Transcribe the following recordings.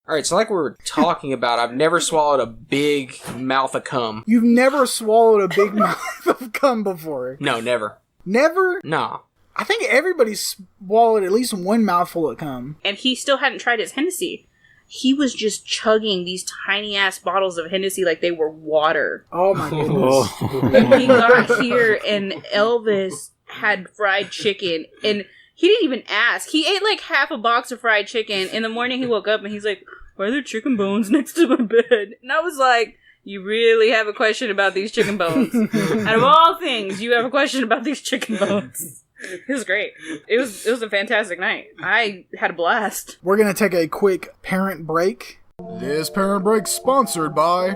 Alright, so like we were talking about, I've never swallowed a big mouth of cum. You've never swallowed a big mouth of cum before? No, never. Never? Nah. I think everybody's swallowed at least one mouthful of cum. And he still hadn't tried his Hennessy. He was just chugging these tiny-ass bottles of Hennessy like they were water. Oh my goodness. And he got here, and Elvis had fried chicken, and he didn't even ask. He ate like half a box of fried chicken. In the morning, he woke up, and he's like, why are there chicken bones next to my bed? And I was like, you really have a question about these chicken bones. Out of all things, you have a question about these chicken bones. It was great. It was a fantastic night. I had a blast. We're going to take a quick parent break. This parent break sponsored by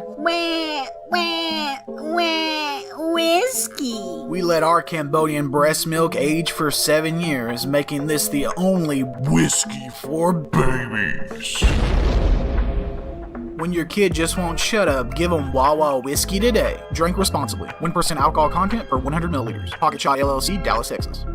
whiskey. We let our Cambodian breast milk age for 7 years, making this the only whiskey for babies. When your kid just won't shut up, give them Wawa Whiskey today. Drink responsibly. 1% alcohol content per 100 milliliters. Pocket Shot LLC, Dallas, Texas.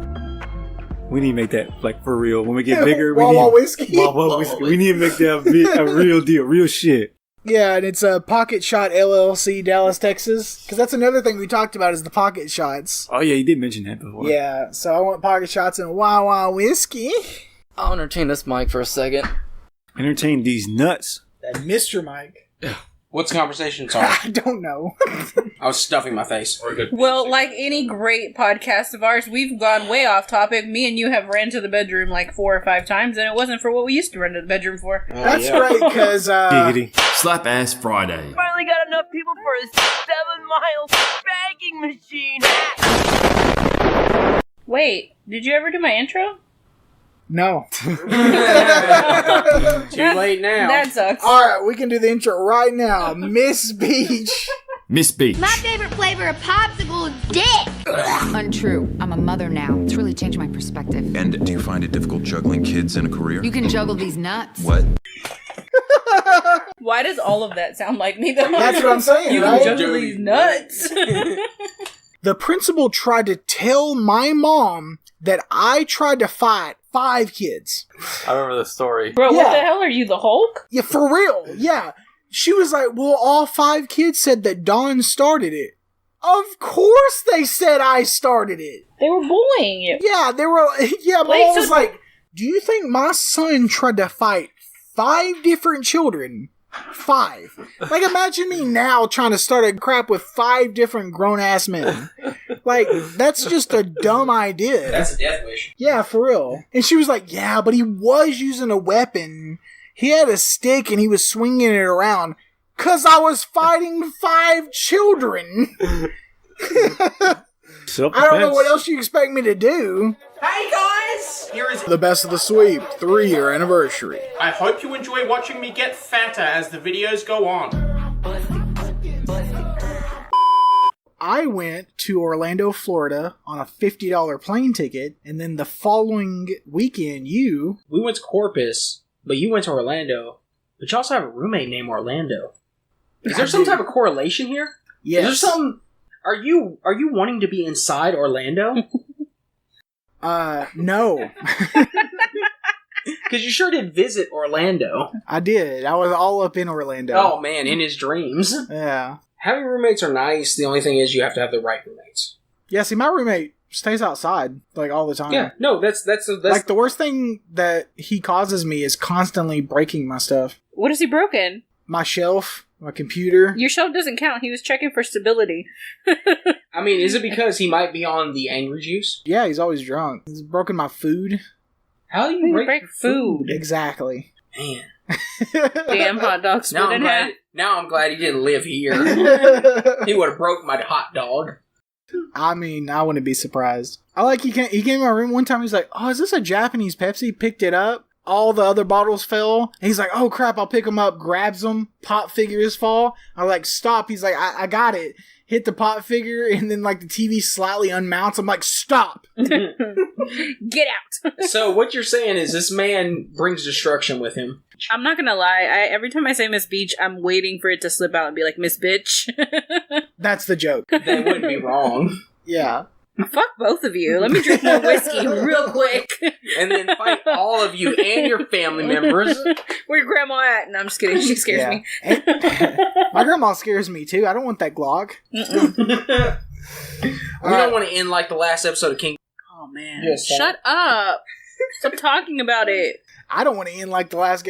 We need to make that, like, for real. When we get bigger, Wawa Whiskey. Wawa Whiskey. We need to make that a real deal, real shit. Yeah, and it's a Pocket Shot LLC, Dallas, Texas. Because that's another thing we talked about is the pocket shots. Oh, yeah, you did mention that before. Yeah, so I want pocket shots and Wawa Whiskey. I'll entertain this mic for a second. Entertain these nuts. That Mr. Mike. What's the conversation? Sorry. I don't know. I was stuffing my face. Well, like any great podcast of ours, we've gone way off topic. Me and you have ran to the bedroom like 4 or 5 times, and it wasn't for what we used to run to the bedroom for. That's right, because... Giggity. Slap Ass Friday. Finally got enough people for a 7-mile bagging machine. Wait, did you ever do my intro? No. Too late now. That sucks. Alright, we can do the intro right now. Miss Beach. Miss Beach. My favorite flavor of popsicle is dick. Untrue. I'm a mother now. It's really changed my perspective. And do you find it difficult juggling kids and a career? You can juggle these nuts. What? Why does all of that sound like me though? That's what I'm saying, you right? juggle these nuts. The principal tried to tell my mom that I tried to fight 5 kids. I remember the story. Bro, what the hell are you, the Hulk? Yeah, for real. Yeah. She was like, well, all 5 kids said that Dawn started it. Of course they said I started it. They were bullying you. Yeah, they were. Yeah, my mom was like, do you think my son tried to fight 5 different children? 5. Like, imagine me now trying to start a crap with 5 different grown-ass men. Like, that's just a dumb idea. That's a death wish. Yeah, for real. And she was like, yeah, but he was using a weapon. He had a stick and he was swinging it around. 'Cause I was fighting 5 children. I don't know what else you expect me to do. Hey guys! Here is The Best of the Sweep 3-year anniversary. I hope you enjoy watching me get fatter as the videos go on. I went to Orlando, Florida on a $50 plane ticket, and then the following weekend, we went to Corpus, but you went to Orlando. But you also have a roommate named Orlando. Is there some type of correlation here? Yes. Is there some... Are you wanting to be inside Orlando? No. Because you sure did visit Orlando. I did. I was all up in Orlando. Oh, man, in his dreams. Yeah. Having roommates are nice. The only thing is you have to have the right roommates. Yeah, see, my roommate stays outside, like, all the time. Yeah, no, that's like, the worst thing that he causes me is constantly breaking my stuff. What has he broken? My shelf, my computer. Your shelf doesn't count. He was checking for stability. I mean, is it because he might be on the angry juice? Yeah, he's always drunk. He's broken my food. How do you break food? Exactly. Man. Damn hot dog split in half. Now I'm glad he didn't live here. He would have broke my hot dog. I mean, I wouldn't be surprised. He came in my room one time, he's like, oh, is this a Japanese Pepsi? Picked it up. All the other bottles fell. And he's like, oh crap, I'll pick them up. Grabs them. Pop figures fall. I'm like, stop. He's like, I got it. Hit the pop figure, and then like the TV slightly unmounts. I'm like, stop. Get out. So what you're saying is this man brings destruction with him. I'm not gonna lie. Every time I say Miss Beach, I'm waiting for it to slip out and be like, Miss Bitch. That's the joke. They wouldn't be wrong. Yeah. Fuck both of you. Let me drink more whiskey real quick. And then fight all of you and your family members. Where your grandma at? No, I'm just kidding. She scares me. My grandma scares me too. I don't want that Glock. We don't want to end like the last episode of King. Oh man! Shut up! Stop talking about it. I don't want to end like the last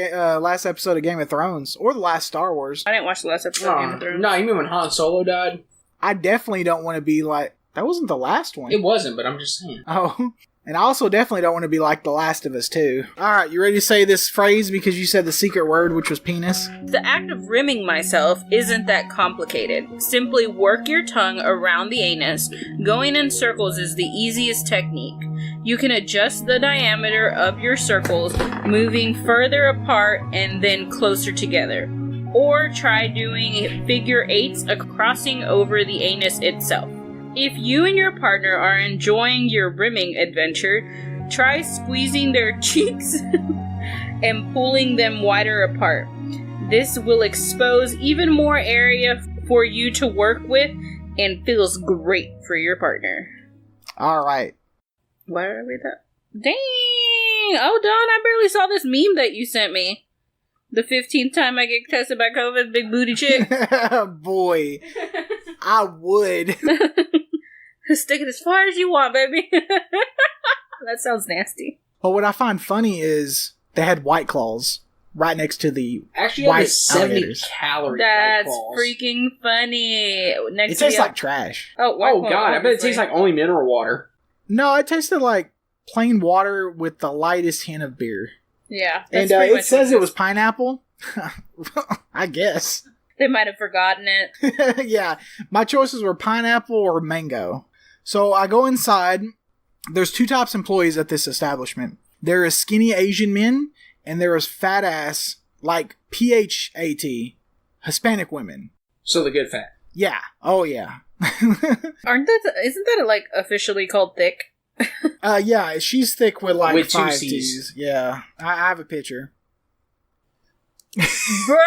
episode of Game of Thrones or the last Star Wars. I didn't watch the last episode of Game of Thrones. No, you mean when Han Solo died? I definitely don't want to be like... That wasn't the last one. It wasn't, but I'm just saying. Oh. And I also definitely don't want to be like The Last of Us too. Alright, you ready to say this phrase because you said the secret word, which was penis? The act of rimming myself isn't that complicated. Simply work your tongue around the anus. Going in circles is the easiest technique. You can adjust the diameter of your circles, moving further apart and then closer together. Or try doing figure eights, crossing over the anus itself. If you and your partner are enjoying your rimming adventure, try squeezing their cheeks and pulling them wider apart. This will expose even more area for you to work with and feels great for your partner. Alright. Why did I read that? Dang! Oh, Don, I barely saw this meme that you sent me. The 15th time I get tested by COVID, big booty chick. Boy, I would. Stick it as far as you want, baby. That sounds nasty. But what I find funny is they had White Claws right next to the actually white 70 alligators. calorie. That's freaking funny. It tastes like trash. Oh God! I bet it tastes like only mineral water. No, it tasted like plain water with the lightest hint of beer. Yeah, and it says it was pineapple. I guess they might have forgotten it. Yeah, my choices were pineapple or mango. So I go inside. There's two types of employees at this establishment. There is skinny Asian men, and there is fat ass, like PHAT, Hispanic women. So the good fat. Yeah. Oh yeah. Isn't that like officially called thick? Yeah, she's thick with like with 5 2 C's. T's. Yeah, I have a picture. Bro,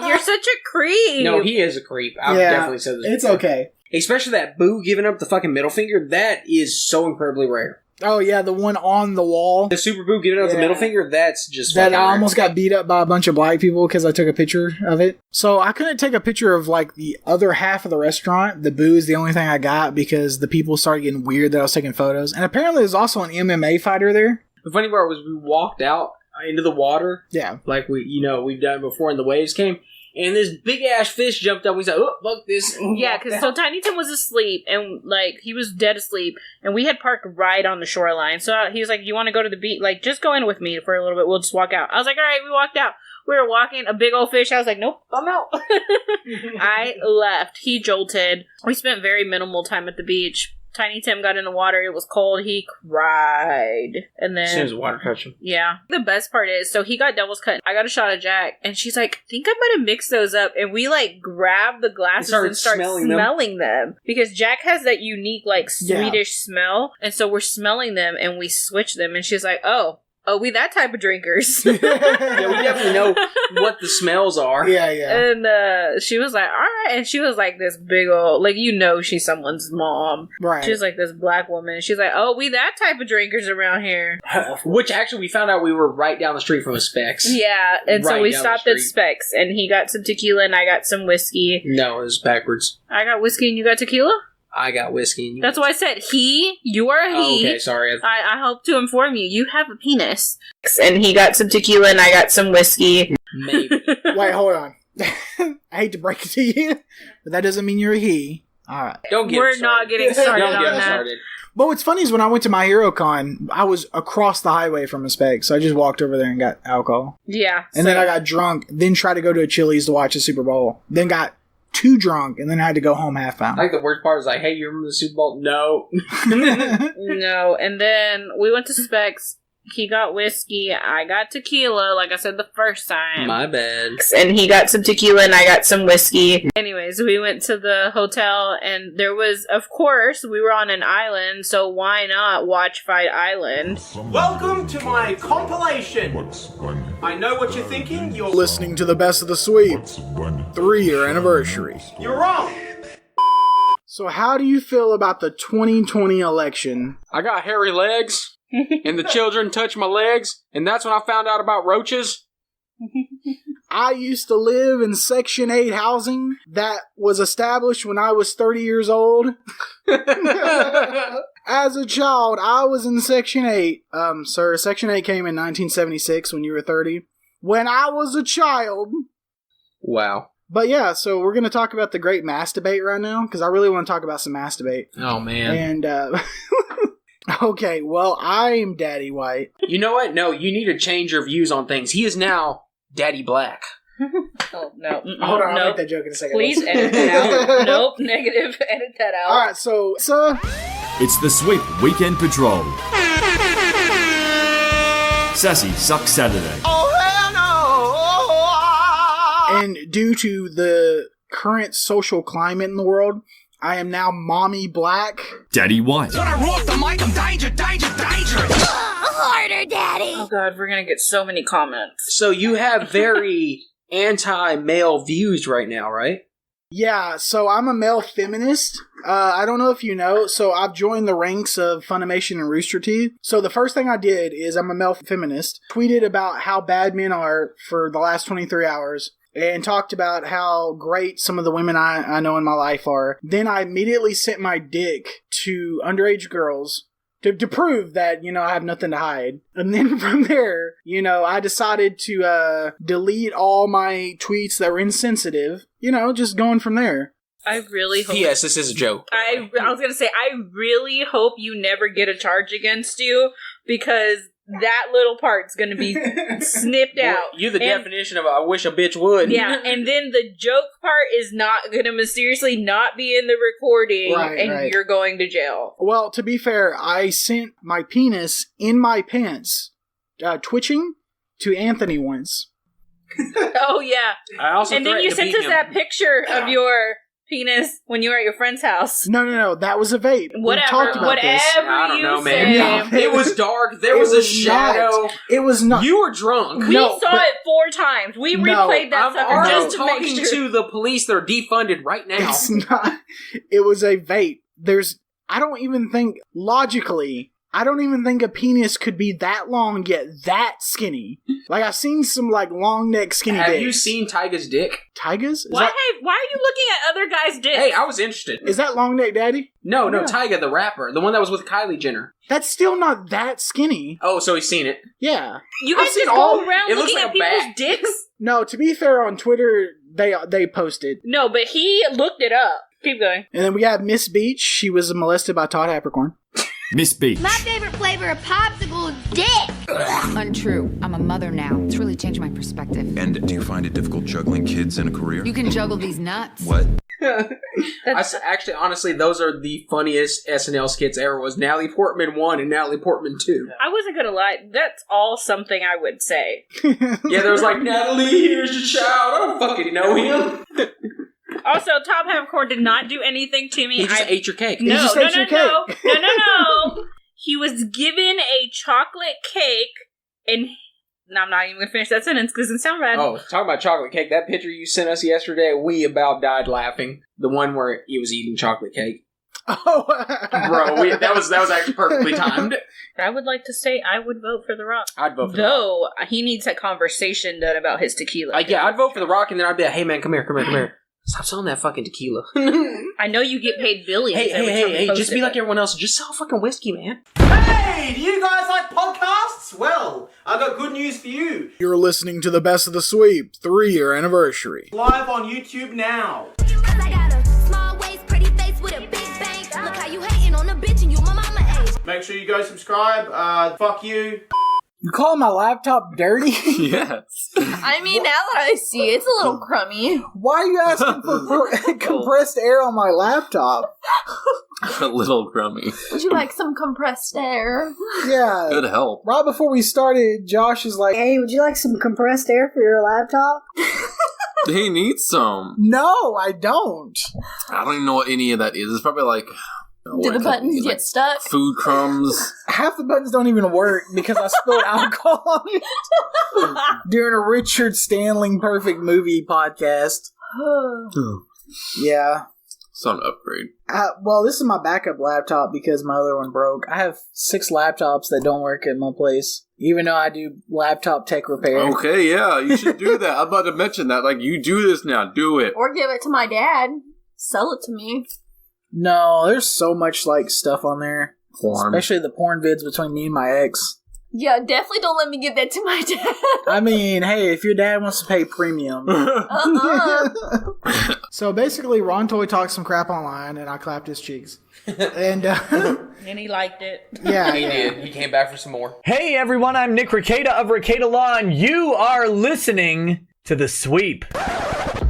you're such a creep. No, he is a creep. I've definitely said this. It's before. okay. Especially that Boo giving up the fucking middle finger. That is so incredibly rare. Oh yeah, the one on the wall. The Super Boo giving up the middle finger. That's just that. I rare. almost got beat up by a bunch of black people because I took a picture of it. So I couldn't take a picture of like the other half of the restaurant. The Boo is the only thing I got because the people started getting weird that I was taking photos. And apparently there's also an MMA fighter there. The funny part was we walked out into the water. Yeah. Like we've done before and the waves came. And this big ass fish jumped up. We said, "Oh, fuck this!" Yeah, because so Tiny Tim was asleep, and like he was dead asleep, and we had parked right on the shoreline. So he was like, "You want to go to the beach? Like, just go in with me for a little bit. We'll just walk out." I was like, "All right." We walked out. We were walking a big old fish. I was like, "Nope, I'm out." I left. He jolted. We spent very minimal time at the beach. Tiny Tim got in the water. It was cold. He cried. And then... As soon as the water touched him. Yeah. The best part is, so he got devil's cut. I got a shot of Jack. And she's like, I think I might have mixed those up. And we, like, grabbed the glasses and start smelling them. Because Jack has that unique, like, sweetish smell. And so we're smelling them and we switch them. And she's like, oh, we that type of drinkers. Yeah, we definitely know what the smells are. Yeah, yeah. And she was like, all right. And she was like this big old, like, you know she's someone's mom. Right. She was like this black woman. She's like, oh, we that type of drinkers around here. Which actually we found out we were right down the street from a Specs. Yeah, and Right so we down stopped the at street. Specs. And he got some tequila and I got some whiskey. No, it was backwards. I got whiskey and you got tequila? I got whiskey. And you That's why I said he. You are a he. Oh, okay, sorry. I hope to inform you. You have a penis. And he got some tequila and I got some whiskey. Maybe. Wait, hold on. I hate to break it to you, but that doesn't mean you're a he. All right. Don't get We're him not started. getting started Don't on get him that. started. But what's funny is when I went to My Hero Con, I was across the highway from a spec, so I just walked over there and got alcohol. Yeah. And then I got drunk, then tried to go to a Chili's to watch the Super Bowl. Then got too drunk, and then I had to go home half I pound. think the worst part is like, hey, you remember the Super Bowl? No. No, and then we went to Specs. He got whiskey. I got tequila, like I said the first time. My bad. And he got some tequila and I got some whiskey. Anyways, we went to the hotel and there was, of course, we were on an island, so why not watch Fight Island? Welcome to my compilation. I know what you're thinking. You're Listening to the best of the sweet 3-year anniversary. You're wrong. So how do you feel about the 2020 election? I got hairy legs, and the children touch my legs, and that's when I found out about roaches. I used to live in Section 8 housing that was established when I was 30 years old. As a child, I was in Section 8. Sir, Section 8 came in 1976 when you were 30. When I was a child. Wow. But yeah, so we're going to talk about the great mass debate right now, because I really want to talk about some mass debate. Oh, man. And, okay, well, I'm Daddy White. You know what? No, you need to change your views on things. He is now Daddy Black. Oh, no. Hold on, I'll nope. make that joke in a second. Please edit that out. Nope, negative. Edit that out. Alright, so, It's the Sweep Weekend Patrol. Sassy Suck Saturday. and due to the current social climate in the world, I am now Mommy Black. Daddy White. When I rock the mic, I'm danger, danger, dangerous. Harder, Daddy. Oh god, we're gonna get so many comments. So you have very anti-male views right now, right? Yeah, so I'm a male feminist. I don't know if you know, so I've joined the ranks of Funimation and Rooster Teeth. So the first thing I did is I'm a male feminist, tweeted about how bad men are for the last 23 hours, and talked about how great some of the women I know in my life are. Then I immediately sent my dick to underage girls to prove that, you know, I have nothing to hide. And then from there, you know, I decided to delete all my tweets that were insensitive, you know, just going from there. I really hope... P.S. This is a joke. I was gonna say, I really hope you never get a charge against you, because that little part's gonna be snipped out. You're the definition of I wish a bitch would. Yeah, and then the joke part is not gonna mysteriously not be in the recording, and you're going to jail. Well, to be fair, I sent my penis in my pants, twitching, to Anthony once. Oh, yeah. I also and then you sent us that picture of your penis when you were at your friend's house. No, that was a vape. Whatever, we talked about this. I don't know, man. It was dark. There was a shadow. It was not. You were drunk. We saw it 4 times. We replayed that sucker just to make talking sure. to the police. They're defunded right now. It's not. It was a vape. I don't even think, logically, I don't even think a penis could be that long yet that skinny. Like, I've seen some, like, long neck skinny dicks. Have you seen Tyga's dick? Tyga's? Why are you looking at other guys' dicks? Hey, I was interested. Is that Long Neck Daddy? No, Tyga, the rapper. The one that was with Kylie Jenner. That's still not that skinny. Oh, so he's seen it. Yeah. You guys just go around looking at people's dicks? No, to be fair, on Twitter, they posted. No, but he looked it up. Keep going. And then we have Miss Beach. She was molested by Todd Hapricorn. Miss Beach. My favorite flavor of popsicle is dick. Untrue. I'm a mother now. It's really changed my perspective. And do you find it difficult juggling kids in a career? You can juggle these nuts. What? Actually, honestly, those are the funniest SNL skits ever. Was Natalie Portman 1 and Natalie Portman 2. I wasn't gonna lie. That's all something I would say. Yeah, there was like, Natalie, here's your child. I don't fucking know him. Also, Todd Hapricorn did not do anything to me. He just ate your cake. No. He was given a chocolate cake, and no, I'm not even gonna finish that sentence because it sounds bad. Oh, talking about chocolate cake, that picture you sent us yesterday, we about died laughing. The one where he was eating chocolate cake. Oh, bro, that was actually perfectly timed. I would like to say I would vote for The Rock. I'd vote for The Rock. Though he needs that conversation done about his tequila. Yeah, I'd vote for The Rock, and then I'd be like, hey man, come here. Stop selling that fucking tequila. I know you get paid billions. Hey, just be like everyone else. Just sell fucking whiskey, man. Hey, do you guys like podcasts? Well, I've got good news for you. You're listening to the Best of the Sweep 3-year anniversary. Live on YouTube now. Make sure you go subscribe. Fuck you. You calling my laptop dirty? Yes. I mean, now that I see it, it's a little crummy. Why are you asking for compressed air on my laptop? A little crummy. Would you like some compressed air? Yeah. Could help. Right before we started, Josh is like, hey, would you like some compressed air for your laptop? He needs some. No, I don't. I don't even know what any of that is. It's probably like... Do the buttons get stuck? Food crumbs. Half the buttons don't even work because I spilled alcohol on it during a Richard Stanley Perfect Movie podcast. Yeah. Some upgrade. Well, this is my backup laptop because my other one broke. I have 6 laptops that don't work at my place, even though I do laptop tech repair. Okay, yeah, you should do that. I'm about to mention that. Like, you do this now. Do it. Or give it to my dad. Sell it to me. No, there's so much like stuff on there. Porn. Especially the porn vids between me and my ex. Yeah, definitely don't let me give that to my dad. I mean, hey, if your dad wants to pay premium. So basically, Ron Toy talked some crap online, and I clapped his cheeks. And he liked it. Yeah, he did. He came back for some more. Hey everyone, I'm Nick Rekieta of Rekieta Law, and you are listening to The Sweep.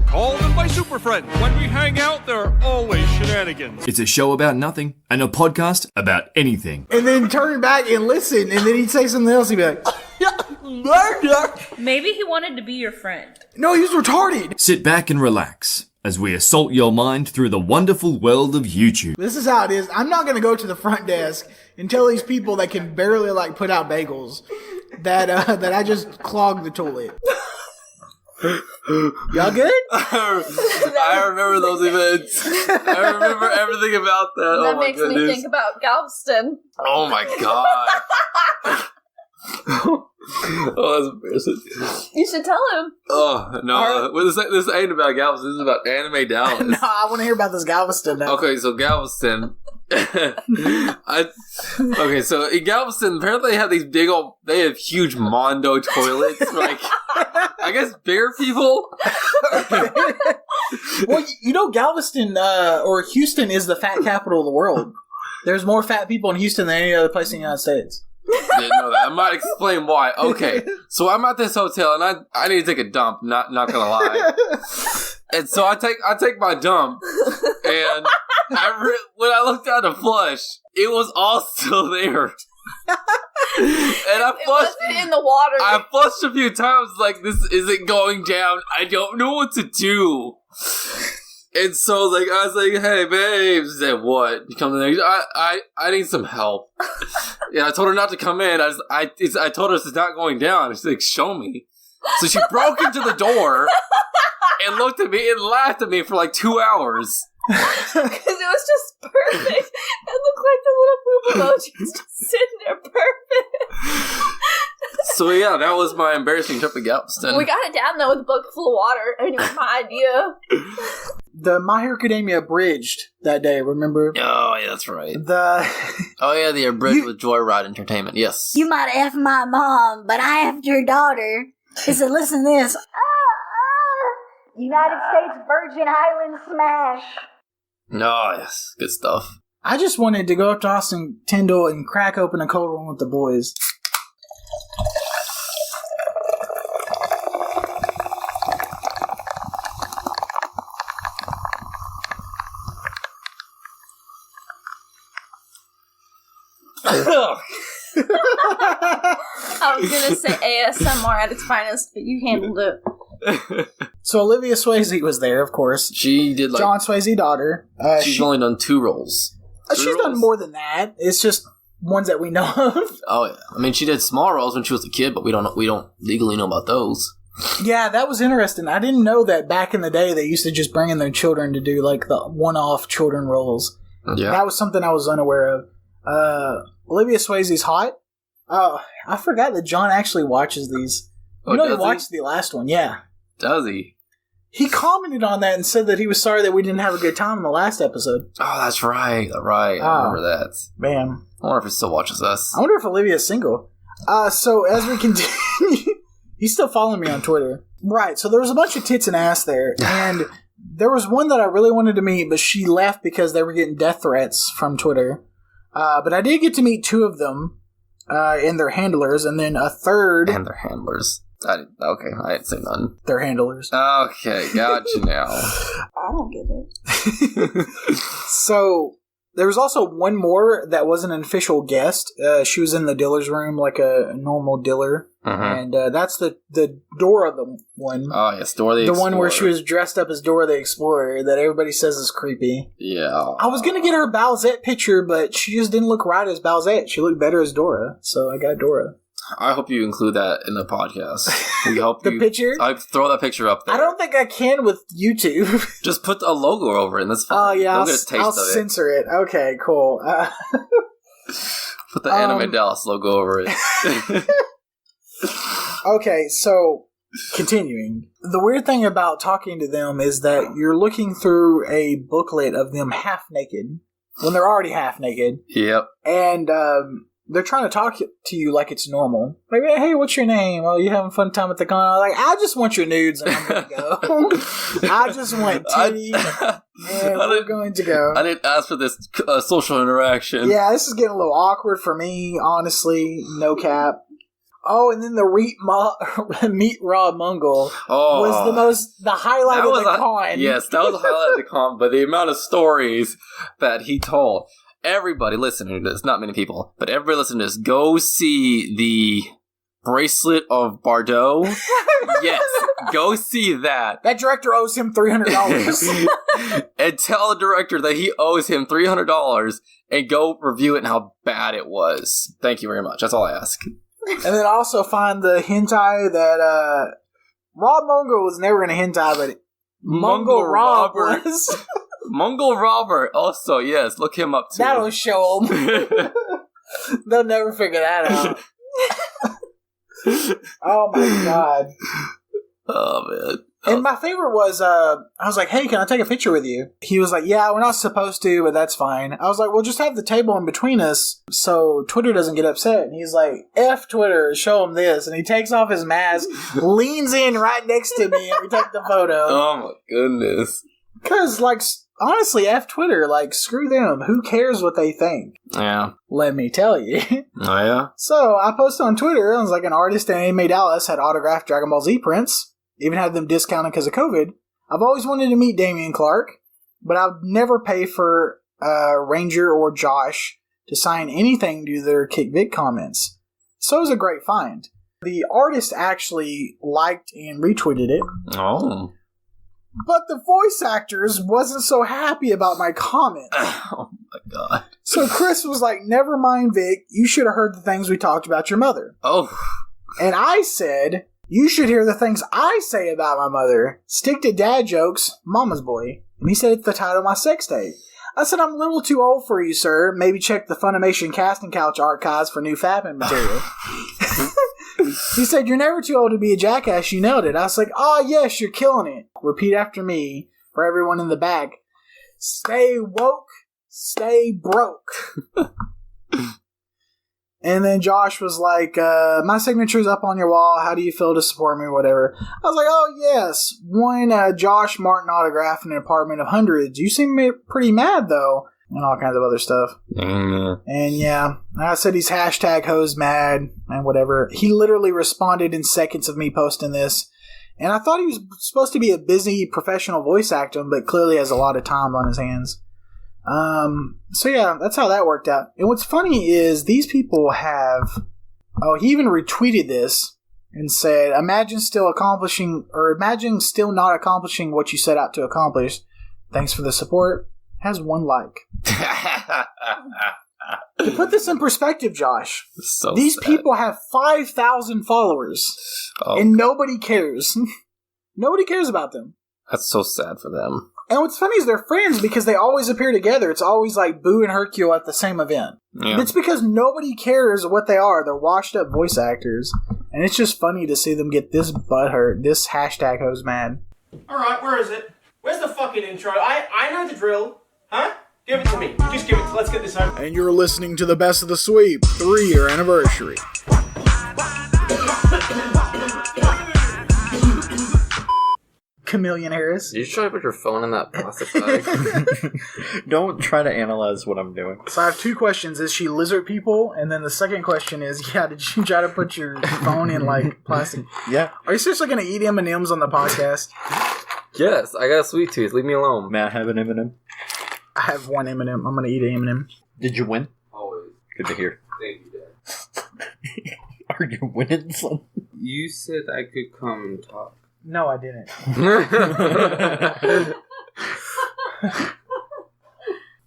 Call them my super friends. When we hang out, there are always shenanigans. It's a show about nothing and a podcast about anything. And then turn back and listen, and then he'd say something else. He'd be like, murder! Maybe he wanted to be your friend. No, he was retarded. Sit back and relax as we assault your mind through the wonderful world of YouTube. This is how it is. I'm not going to go to the front desk and tell these people that can barely like put out bagels that I just clogged the toilet. Y'all good? I remember those events. I remember everything about that. That Oh my makes goodness. me think about Galveston. Oh my god. Oh, that's embarrassing. You should tell him. Oh, no. Well, this ain't about Galveston. This is about Anime Dallas. No, I want to hear about this Galveston now. Okay, so Galveston. Okay, so in Galveston, apparently they have huge Mondo toilets. Like, I guess bigger people? Well, you know, Galveston, or Houston is the fat capital of the world. There's more fat people in Houston than any other place in the United States. Didn't know that. I might explain why. Okay, so I'm at this hotel and I need to take a dump. Not gonna lie. And so I take my dump, and when I looked down to flush, it was all still there. And I flushed. It wasn't in the water. I flushed a few times. Like, this isn't going down. I don't know what to do. And so, like, I was like, "Hey, babe," she said, "What?" You come in there. I need some help. Yeah, I told her not to come in. I told her it's not going down. She's like, "Show me." So she broke into the door and looked at me and laughed at me for like 2 hours. Because it was just perfect. It looked like the little poop emoji was just sitting there perfect. So yeah, that was my embarrassing trip to Galveston. We got it down though with a bucket full of water, and it was my idea. The My Hero Academia abridged that day, remember? Oh, yeah, that's right. The abridged with Joyride Entertainment, yes. You might F my mom, but I F'd your daughter. He said, listen to this. United States Virgin Islands smash. Oh, yes, good stuff. I just wanted to go up to Austin Tyndall and crack open a cold one with the boys. I was gonna say ASMR at its finest, but you handled it. So Olivia Swayze was there, of course. She did like John Swayze's daughter. She's only done 2 roles. She's done more than that. It's just ones that we know of. Oh yeah, I mean she did small roles when she was a kid, but we don't legally know about those. Yeah, that was interesting. I didn't know that back in the day they used to just bring in their children to do like the one-off children roles. Yeah, that was something I was unaware of. Olivia Swayze's hot. Oh, I forgot that John actually watches these. You know, he watched the last one. Yeah, does he? He commented on that and said that he was sorry that we didn't have a good time in the last episode. Oh, that's right. Right. I remember that. Man. I wonder if he still watches us. I wonder if Olivia's single. So, as we continue, he's still following me on Twitter. Right, so there was a bunch of tits and ass there, and there was one that I really wanted to meet, but she left because they were getting death threats from Twitter. But I did get to meet 2 of them, and their handlers, and then a third... And their handlers. I didn't say none. Their handlers. Okay, gotcha now. I don't get it. So, there was also one more that wasn't an official guest. She was in the Diller's room like a normal Diller. And that's the Dora the one. Oh, yes, Dora the Explorer. The one where she was dressed up as Dora the Explorer that everybody says is creepy. Yeah. I was going to get her Bowsette picture, but she just didn't look right as Bowsette. She looked better as Dora, so I got Dora. I hope you include that in the podcast. We hope The picture? I throw that picture up there. I don't think I can with YouTube. Just put a logo over it, and that's fine. Oh, yeah, They'll get a taste I'll of it. censor it. Okay, cool. Put the Anime Dallas logo over it. Okay, so continuing. The weird thing about talking to them is that you're looking through a booklet of them half naked when they're already half naked. Yep. And they're trying to talk to you like it's normal. Like, hey, what's your name? Oh, you having a fun time at the con? I'm like, I just want your nudes and I'm going to go. I just want titty and we're going to go. I didn't ask for this social interaction. Yeah, this is getting a little awkward for me, honestly. No cap. Oh, and then the Meet Raw Mongol was the highlight of the con. Yes, that was the highlight of the con, but the amount of stories that he told. Everybody listening to this, not many people, but everybody listening to this, go see the Bracelet of Bardot. Yes, go see that. That director owes him $300. And tell the director that he owes him $300 and go review it and how bad it was. Thank you very much. That's all I ask. And then also find the hentai that Rob Mongol was never in a hentai, but Mongol Rob was. Mongol Robert also, yes, look him up too. That'll show them. They'll never figure that out. Oh my god. Oh man. And my favorite was, I was like, hey, can I take a picture with you? He was like, yeah, we're not supposed to, but that's fine. I was like, well, just have the table in between us so Twitter doesn't get upset. And he's like, F Twitter, show him this. And he takes off his mask, leans in right next to me, and we take the photo. Oh my goodness. Because, like, honestly, F Twitter, like, screw them. Who cares what they think? Yeah. Let me tell you. Oh, yeah? So, I posted on Twitter, and it was like an artist in Anime Dallas had autographed Dragon Ball Z prints. Even had them discounted because of COVID. I've always wanted to meet Damian Clark, but I would never pay for Ranger or Josh to sign anything due to their KickVic comments. So it was a great find. The artist actually liked and retweeted it. Oh. But the voice actors wasn't so happy about my comment. Oh my god. So Chris was like, never mind, Vic. You should have heard the things we talked about your mother. Oh. And I said, you should hear the things I say about my mother. Stick to dad jokes, mama's boy. And he said it's the title of my sex tape. I said, I'm a little too old for you, sir. Maybe check the Funimation Casting Couch archives for new fapping material. He said, you're never too old to be a jackass. You nailed it. I was like, oh, yes, you're killing it. Repeat after me for everyone in the back. Stay woke, stay broke. And then Josh was like, my signature's up on your wall. How do you feel to support me or whatever? I was like, oh, yes. One Josh Martin autograph in an apartment of hundreds. You seem pretty mad, though. And all kinds of other stuff. And yeah, I said he's hashtag hose mad and whatever. He literally responded in seconds of me posting this. And I thought he was supposed to be a busy professional voice actor, but clearly has a lot of time on his hands. So yeah, that's how that worked out. And what's funny is these people have, he even retweeted this and said, imagine still not accomplishing what you set out to accomplish. Thanks for the support. Has one like. To put this in perspective, Josh, these people have 5,000 followers and nobody cares. Nobody cares about them. That's so sad for them. And what's funny is they're friends because they always appear together. It's always like Boo and Hercule at the same event. Yeah. And it's because nobody cares what they are. They're washed up voice actors. And it's just funny to see them get this butthurt, this hashtag hose mad. Alright, where is it? Where's the fucking intro? I know the drill. Huh? Give it to me. Just give it. Let's get this over. And you're listening to the Best of the Sweep 3-year anniversary. Chameleon Harris. Did you try to put your phone in that plastic bag? Don't try to analyze what I'm doing. So I have two questions. Is she lizard people? And then the second question is, did you try to put your phone in, like, plastic? Yeah. Are you seriously going to eat M&Ms on the podcast? Yes, I got a sweet tooth. Leave me alone. May I have an M&M? I have one M&M. I'm going to eat an M&M. Did you win? Always. Good to hear. Thank you, Dad. Are you winning something? You said I could come and talk. No, I didn't. I'm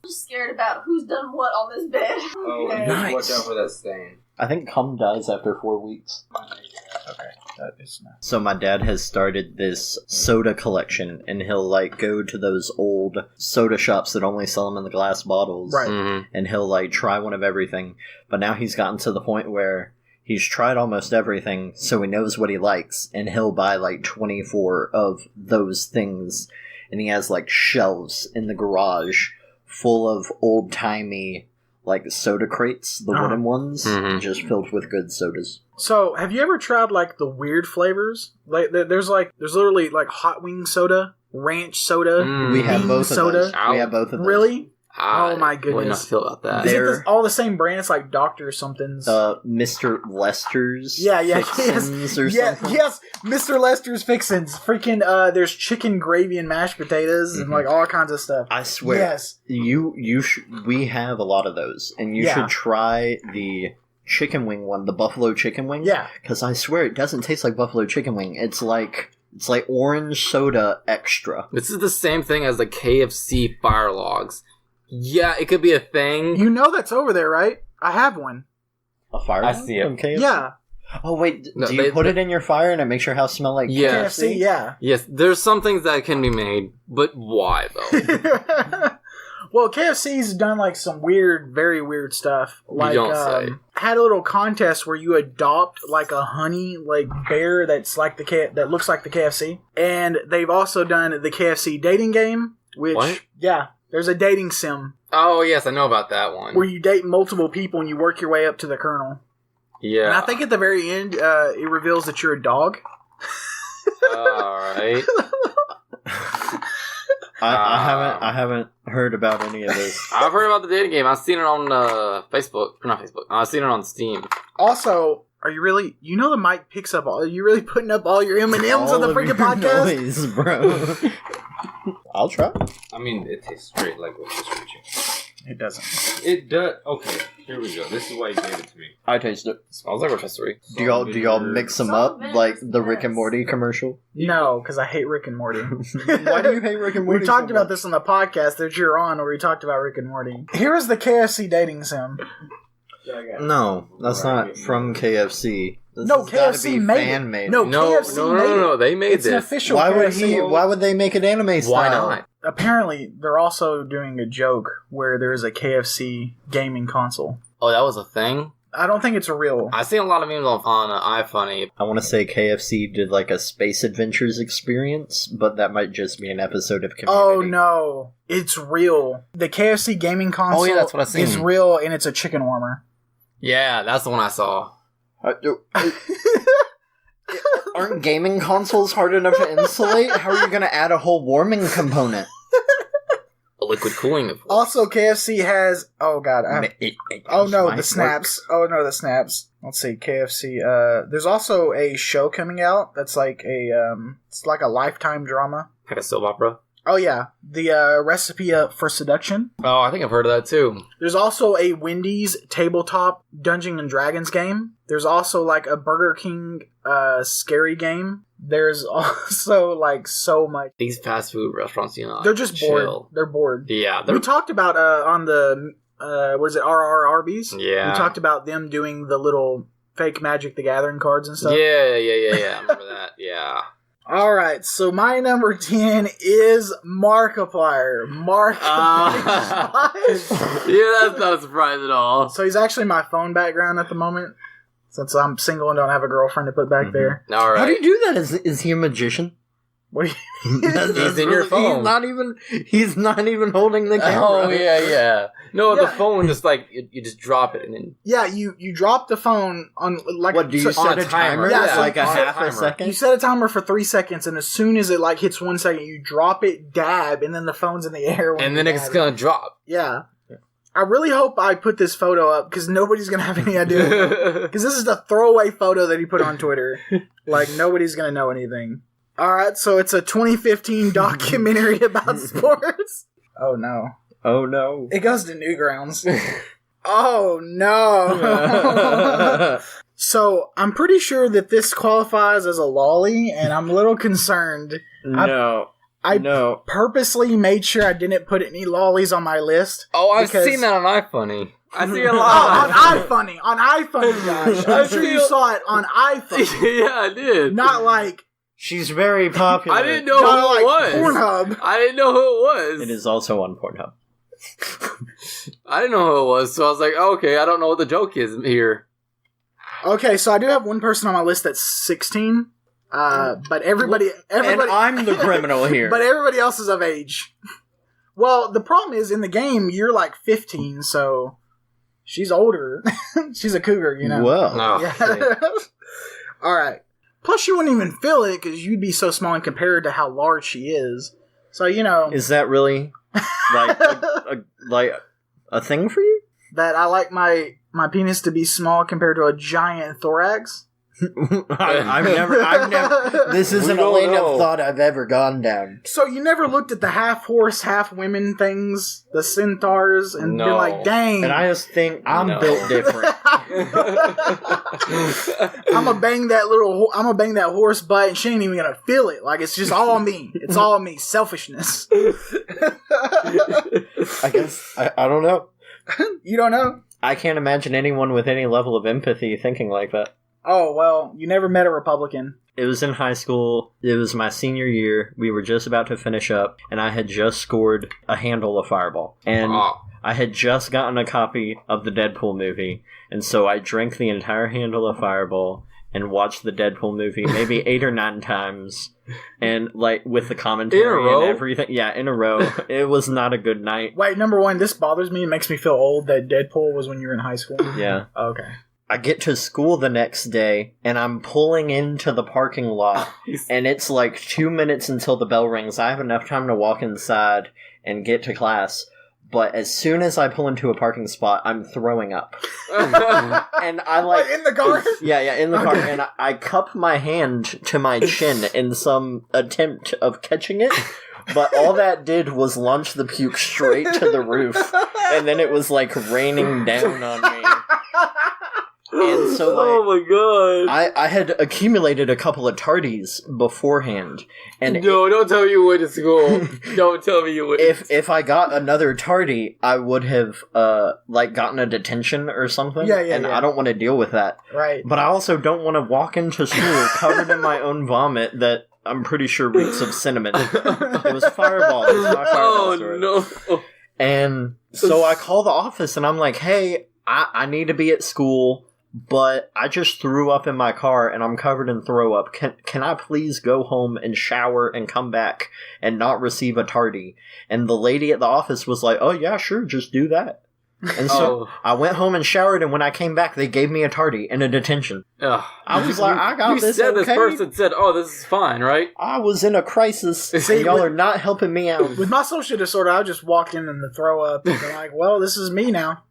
just scared about who's done what on this bed. Oh, Okay. nice. Watch out for that stain. I think cum dies after 4 weeks. Okay, that is not. So my dad has started this soda collection, and he'll like go to those old soda shops that only sell them in the glass bottles, Right. And he'll like try one of everything. But now he's gotten to the point where he's tried almost everything, so he knows what he likes, and he'll buy like 24 of those things, and he has like shelves in the garage full of old-timey like soda crates, the wooden ones, just filled with good sodas. So, have you ever tried like the weird flavors? Like, there's literally like hot wing soda, ranch soda, We have bean both of soda. those. We have both of those. Really? I Oh my would not goodness! feel about that. Is it all the same brand? It's like Dr. Something's. Mr. Lester's Yeah, Fixins or something. yes, Mr. Lester's Fixins. Freaking, there's chicken gravy and mashed potatoes and like all kinds of stuff. I swear. Yes. We have a lot a orange and you Yeah. should try the chicken wing one, the buffalo chicken wing. Yeah. Because I swear it doesn't taste like buffalo chicken wing. It's like orange soda extra. This is the same thing as the KFC fire logs. Yeah, it could be a thing. You know that's over there, right? I have one. A fire I log see it. from KFC? Yeah. Oh wait, No, do you put it in your fire and it makes your house smell like Yeah. KFC, yeah. Yes, there's some things that can be made, but why though? Well, KFC's done like some weird, very weird stuff. Like, don't say. had a little contest where you adopt like a honey like bear that's like that looks like the KFC, and they've also done the KFC dating game, which What? yeah, there's a dating sim Oh yes, I know about that one. where you date multiple people and you work your way up to the colonel. Yeah. And I think at the very end, it reveals that you're a dog. Alright. I haven't heard about any of this. I've heard about the dating game. I've seen it on Facebook. Not Facebook. I've seen it on Steam. Also, are you really? You know the mic picks up all. Are you really putting up all your M&Ms on the freaking podcast? Noise, bro. I'll try. I mean, it tastes straight like rotisserie chicken. It doesn't. It does. Okay, here we go. This is why you gave it to me. I taste it. Smells like rotisserie. Do y'all mix them up like the Rick and Morty commercial? No, because I hate Rick and Morty. Why do you hate Rick and Morty? We talked about this on the podcast that you're on, where we talked about Rick and Morty. Here is the KFC dating sim. No, that's not from KFC. This No, has gotta KFC be made fan it. made. No, No, KFC no, made no. it. They made It's this. an official. Why would KFC. Why would they make it anime style? Why not? Apparently, they're also doing a joke where there is a KFC gaming console. Oh, that was a thing? I don't think it's a real. I've seen a lot of memes on iFunny. I want to say KFC did like a Space Adventures experience, but that might just be an episode of Community. Oh no, it's real. The KFC gaming console that's what I seen. is real, and it's a chicken warmer. Yeah, that's the one I saw. Aren't gaming consoles hard enough to insulate? How are you going to add a whole warming component? A liquid cooling. Of Also, KFC has. Oh god. Oh no, the snaps. Oh no, the snaps. Let's see, KFC. There's also a show coming out that's like a it's like a Lifetime drama. Like a soap opera. Oh yeah, the Recipe for Seduction. Oh, I think I've heard of that too. There's also a Wendy's tabletop Dungeons and Dragons game. There's also like a Burger King scary game. There's also like so much. These fast food restaurants, you know, They're just chill. bored. They're bored. Yeah, We talked about on the what is it, RRRBs? Yeah. We talked about them doing the little fake Magic the Gathering cards and stuff. Yeah. I remember that. Yeah. All right, so my number 10 is Markiplier. Yeah, that's not a surprise at all. So he's actually my phone background at the moment, since I'm single and don't have a girlfriend to put back there. All right. How do you do that? Is he a magician? What do you He's in your phone. He's not even holding the camera. Oh yeah. No, the phone just like you just drop it and then. Yeah, you drop the phone on like. What, do you set a timer? Yeah, Like a you half set- a second? You set a timer for 3 seconds, and as soon as it like hits 1 second, you drop it, dab, and then the phone's in the air. When And you then it's dab gonna it. drop. Yeah. I really hope I put this photo up because nobody's gonna have any idea. Because this is the throwaway photo that he put on Twitter. Like nobody's gonna know anything. All right, so it's a 2015 documentary about sports. Oh no! Oh no! It goes to Newgrounds. Oh no! So I'm pretty sure that this qualifies as a lolly, and I'm a little concerned. I purposely made sure I didn't put any lollies on my list. Oh, I've because seen that on iFunny. I see a Oh, lot. on iFunny. On iFunny, Josh. I'm sure you saw it on iFunny. Yeah, I did. Not like... She's very popular. I didn't know who it was. Pornhub. I didn't know who it was. It is also on Pornhub. I didn't know who it was, so I was like, okay, I don't know what the joke is here. Okay, so I do have one person on my list that's 16. But everybody... And I'm the criminal here. But everybody else is of age. Well, the problem is, in the game, you're like 15, so... She's older. She's a cougar, you know? Well. Yeah. Alright. Plus, you wouldn't even feel it, because you'd be so small and compared to how large she is. So, you know... Is that really, like a thing for you? That I like my penis to be small compared to a giant thorax? I've never. This isn't a lane of thought I've ever gone down. So you never looked at the half horse, half women things, the centaurs, and been like, "Dang!" And I just think I'm built different. I'm gonna bang that horse butt, and she ain't even gonna feel it. Like it's just all me. It's all me. Selfishness. I guess I don't know. You don't know? I can't imagine anyone with any level of empathy thinking like that. Oh, well, you never met a Republican. It was in high school. It was my senior year. We were just about to finish up, and I had just scored a handle of Fireball. And I had just gotten a copy of the Deadpool movie, and so I drank the entire handle of Fireball and watched the Deadpool movie maybe 8 or 9 times, and like with the commentary and everything. Yeah, in a row. It was not a good night. Wait, number one, this bothers me. It makes me feel old that Deadpool was when you were in high school. Yeah. Okay. I get to school the next day, and I'm pulling into the parking lot, and it's like 2 minutes until the bell rings. I have enough time to walk inside and get to class, but as soon as I pull into a parking spot, I'm throwing up. And I like... in the car? Yeah, in the car, and I cup my hand to my chin in some attempt of catching it. But all that did was launch the puke straight to the roof, and then it was like raining down on me. And so, like, oh my god! I had accumulated a couple of tardies beforehand, and don't tell me you went to school. Don't tell me you went. If I got another tardy, I would have like gotten a detention or something. Yeah, and I don't want to deal with that. Right. But I also don't want to walk into school covered in my own vomit that I'm pretty sure reeks of cinnamon. It was Fireball. It was my Fireball story. No! And so I call the office and I'm like, "Hey, I need to be at school. But I just threw up in my car and I'm covered in throw up. Can I please go home and shower and come back and not receive a tardy?" And the lady at the office was like, "Oh yeah, sure, just do that." And so I went home and showered, and when I came back, they gave me a tardy and a detention. I was like, I got this. This person said, "Oh, this is fine, right?" I was in a crisis. See, y'all are not helping me out. With my social disorder, I just walked in the throw up and been like, "Well, this is me now.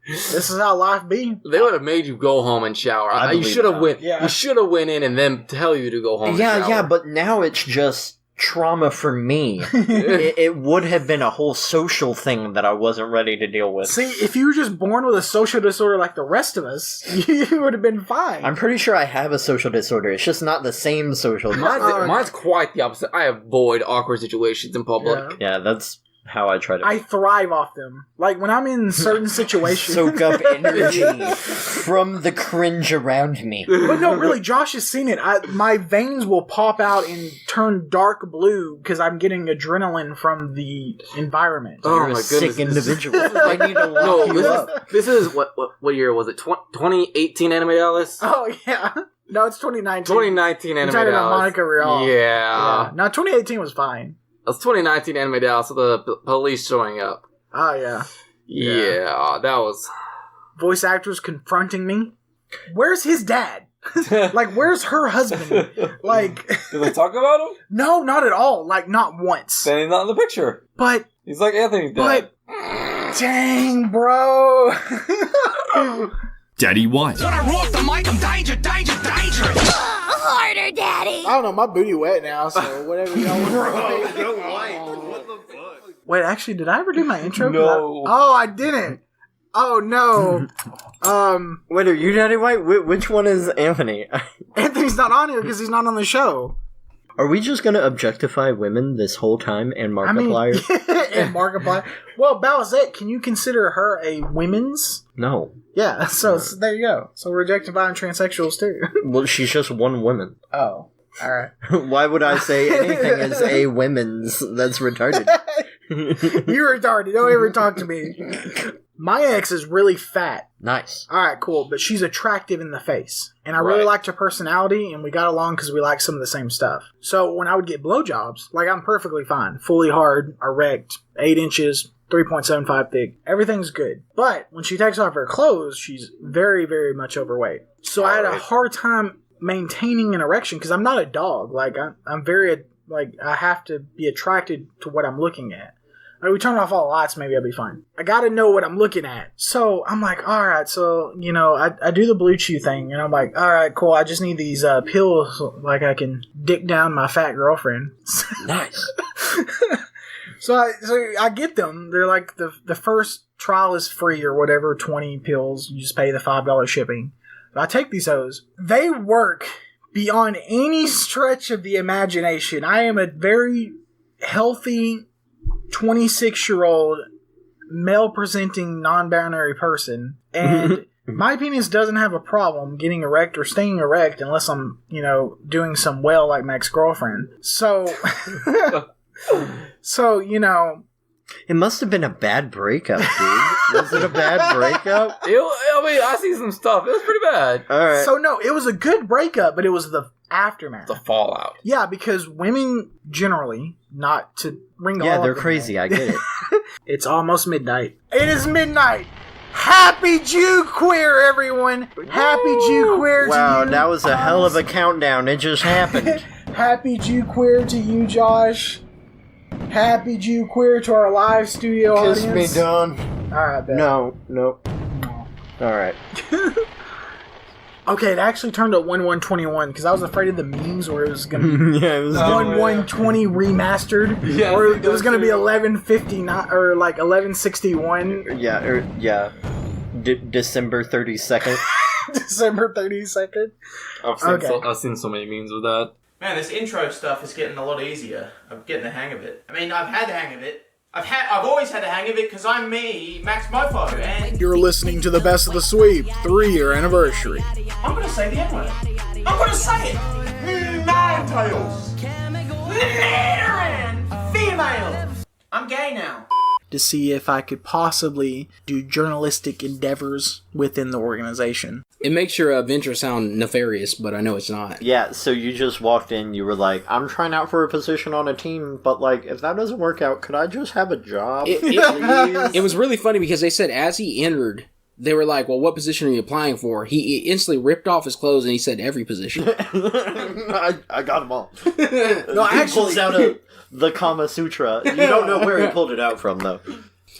This is how life be." They would have made you go home and shower. You should have went. Yeah. You should have went in and then tell you to go home. Yeah, but now it's just trauma for me. it would have been a whole social thing that I wasn't ready to deal with. See, if you were just born with a social disorder like the rest of us, you would have been fine. I'm pretty sure I have a social disorder. It's just not the same social disorder. Mine's quite the opposite. I avoid awkward situations in public. Yeah, that's how I try to... I thrive off them. Like, when I'm in certain situations... Soak up energy from the cringe around me. But no, really, Josh has seen it. My veins will pop out and turn dark blue because I'm getting adrenaline from the environment. Oh, my goodness. Sick individual. I need to lock you up. This is... What year was it? 2018 Anime Dallas? Oh, yeah. No, it's 2019. 2019 Anime Dallas. You're talking about Monica Rial. Yeah. No, 2018 was fine. It was 2019 Anime Dallas, so the police showing up. Oh, yeah. Yeah, that was... Voice actors confronting me. Where's his dad? Like, where's her husband? Like... Did they talk about him? No, not at all. Like, not once. Then he's not in the picture. But... He's like Anthony's dad. But... Dang, bro. Daddy White. When I rock the mic, I'm danger, danger, dangerous. Harder, Daddy. I don't know, my booty wet now, so whatever y'all want. Wait, actually, did I ever do my intro? No. I didn't. Oh, no. Wait, are you Daddy White? Which one is Anthony? Anthony's not on here because he's not on the show. Are we just gonna objectify women this whole time and Markiplier? And Markiplier. Well, Bowsette, can you consider her a women's? No. Yeah, so there you go. So we're objectifying transsexuals too. Well, she's just one woman. Oh, all right. Why would I say anything is a women's? That's retarded. You're retarded. Don't ever talk to me. My ex is really fat. Nice. All right, cool. But she's attractive in the face. And I really liked her personality, and we got along because we liked some of the same stuff. So when I would get blowjobs, like I'm perfectly fine. Fully hard, erect, 8 inches, 3.75 thick. Everything's good. But when she takes off her clothes, she's very, very much overweight. So I had a hard time maintaining an erection because I'm not a dog. Like, I'm very, like, I have to be attracted to what I'm looking at. Like, we turn off all the lights, maybe I'll be fine. I gotta know what I'm looking at. So I'm like, alright, so, you know, I do the Blue Chew thing, and I'm like, alright, cool, I just need these pills, like I can dick down my fat girlfriend. Nice. So I get them. They're like, the first trial is free or whatever, 20 pills. You just pay the $5 shipping. But I take these O's. They work beyond any stretch of the imagination. I am a very healthy 26-year-old male-presenting non-binary person, and my penis doesn't have a problem getting erect or staying erect unless I'm, you know, doing some well like my ex-girlfriend. So, you know... It must have been a bad breakup, dude. Was it a bad breakup? I mean, I see some stuff. It was pretty bad. All right. So, no, it was a good breakup, but it was the aftermath. The fallout. Yeah, because women generally, not to ring all Yeah, they're up in crazy. there. I get it. It's almost midnight. It is midnight. Happy Jew Queer, everyone. Happy Jew Queer to you. Wow, that was a hell of a countdown. It just happened. Happy Jew Queer to you, Josh. Happy Jew Queer to our live studio Kiss audience. me, Don. Alright, bet. No. Alright. Okay, it actually turned to 1121 because I was afraid of the memes where it was going to be Yeah, it was 1120 remastered. Yeah, or it was going to be 1159 or like 1161. Yeah. December 32nd. December 32nd. I've seen so many memes with that. Man, this intro stuff is getting a lot easier. I'm getting the hang of it. I mean, I've had the hang of it. I've always had the hang of it because I'm me, Max Mofo, and... You're listening to the Best of the Sweep 3-year anniversary. I'm gonna say the N-word. I'm gonna say it! Ninetales! Littering females! I'm gay now. To see if I could possibly do journalistic endeavors within the organization. It makes your venture sound nefarious, but I know it's not. Yeah, so you just walked in, you were like, I'm trying out for a position on a team, but like, if that doesn't work out, could I just have a job, please? It was really funny because they said as he entered, they were like, well, what position are you applying for? He instantly ripped off his clothes and he said every position. I got them all. No, he actually... pulls out the Kama Sutra. You don't know where he pulled it out from, though.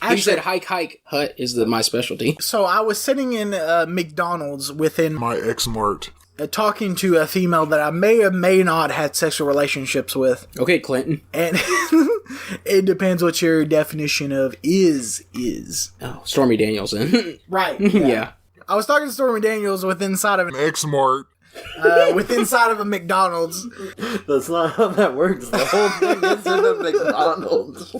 He said hike, hut is my specialty. So I was sitting in McDonald's within my X-Mart, talking to a female that I may or may not had sexual relationships with. Okay, Clinton. And it depends what your definition of is. Oh, Stormy Daniels-en. Right. Yeah. I was talking to Stormy Daniels within inside of an X-Mart. Within inside of a McDonald's. That's not how that works. The whole thing is in a McDonald's.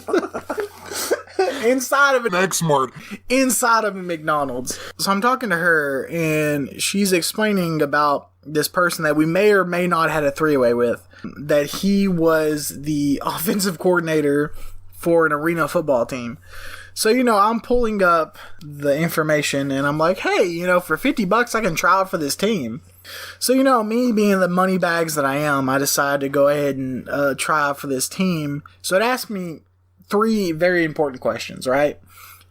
Inside of an X-Mart. Inside of a McDonald's. So I'm talking to her, and she's explaining about this person that we may or may not had a three-way with. That he was the offensive coordinator for an arena football team. So, you know, I'm pulling up the information, and I'm like, hey, you know, for $50 I can try out for this team. So, you know, me being the money bags that I am, I decided to go ahead and try out for this team. So it asked me 3 very important questions, right?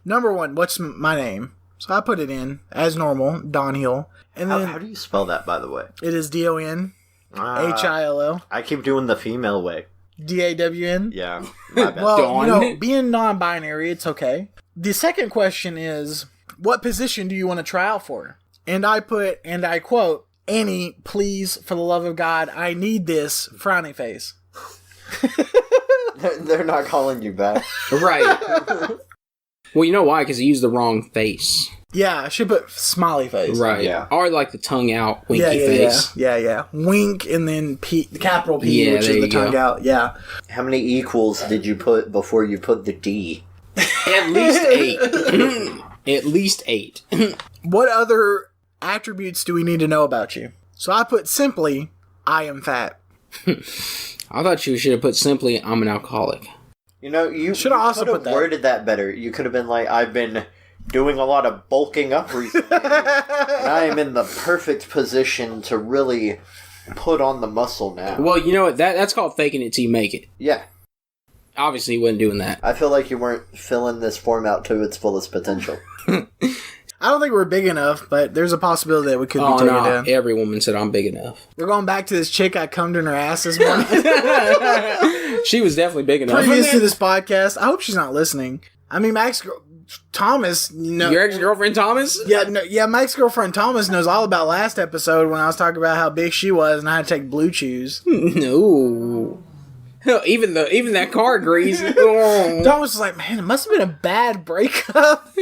Number 1, what's my name? So I put it in, as normal, Don Hill. And then How do you spell that, by the way? It is DON HILL. I keep doing the female way. DAWN? Yeah. My bad. Well, you know, being non-binary, it's okay. The second question is, what position do you want to try out for? And I put, and I quote, Annie, please, for the love of God, I need this, frowny face. They're not calling you back. Right. Well, you know why? Because he used the wrong face. Yeah, I should put smiley face. Right. Yeah. Or like the tongue out, winky face. Yeah. Wink and then P, the capital P, Yeah, which there is the you tongue go. out. Yeah. How many equals did you put before you put the D? At least 8. At least 8. What other attributes do we need to know about you? So I put simply, I am fat. I thought you should have put simply, I'm an alcoholic. You know, you Should have also could put have that. worded that better. You could have been like, I've been doing a lot of bulking up recently. And I am in the perfect position to really put on the muscle now. Well, you know what? That's called faking it till you make it. Yeah. Obviously, you wasn't doing that. I feel like you weren't filling this form out to its fullest potential. I don't think we're big enough, but there's a possibility that we could be Oh, taken no. down. Every woman said I'm big enough. We're going back to this chick I cummed in her ass this morning. She was definitely big enough. Previous to this podcast. I hope she's not listening. I mean, Thomas, you know, Your ex-girlfriend Thomas? Yeah, my ex-girlfriend Thomas knows all about last episode when I was talking about how big she was and I had to take Blue Chews. No. Even that car grease. Oh. Thomas was like, man, it must have been a bad breakup.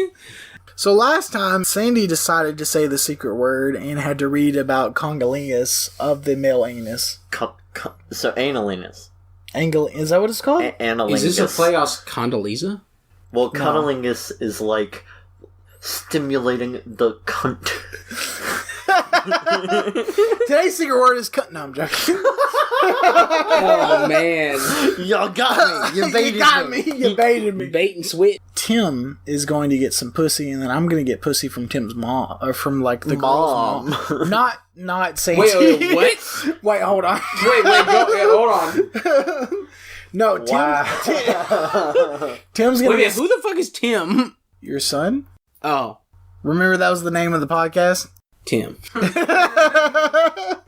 So last time, Sandy decided to say the secret word and had to read about condylitis of the male anus. So analingus. Is that what it's called? Analingus. Is this a play on Condoleezza? Well, cunnilingus is like stimulating the cunt. Today's secret word is cunt. No, I'm joking. Oh, man. Y'all got me. You baited me. You baited me. Bait and switch. Tim is going to get some pussy, and then I'm going to get pussy from Tim's mom, or from like the Mom. girl's mom. Not Sandy. Wait, what? Wait, hold on. Hold on. No, Tim's going to get... Who the fuck is Tim? Your son? Oh. Remember that was the name of the podcast? Tim.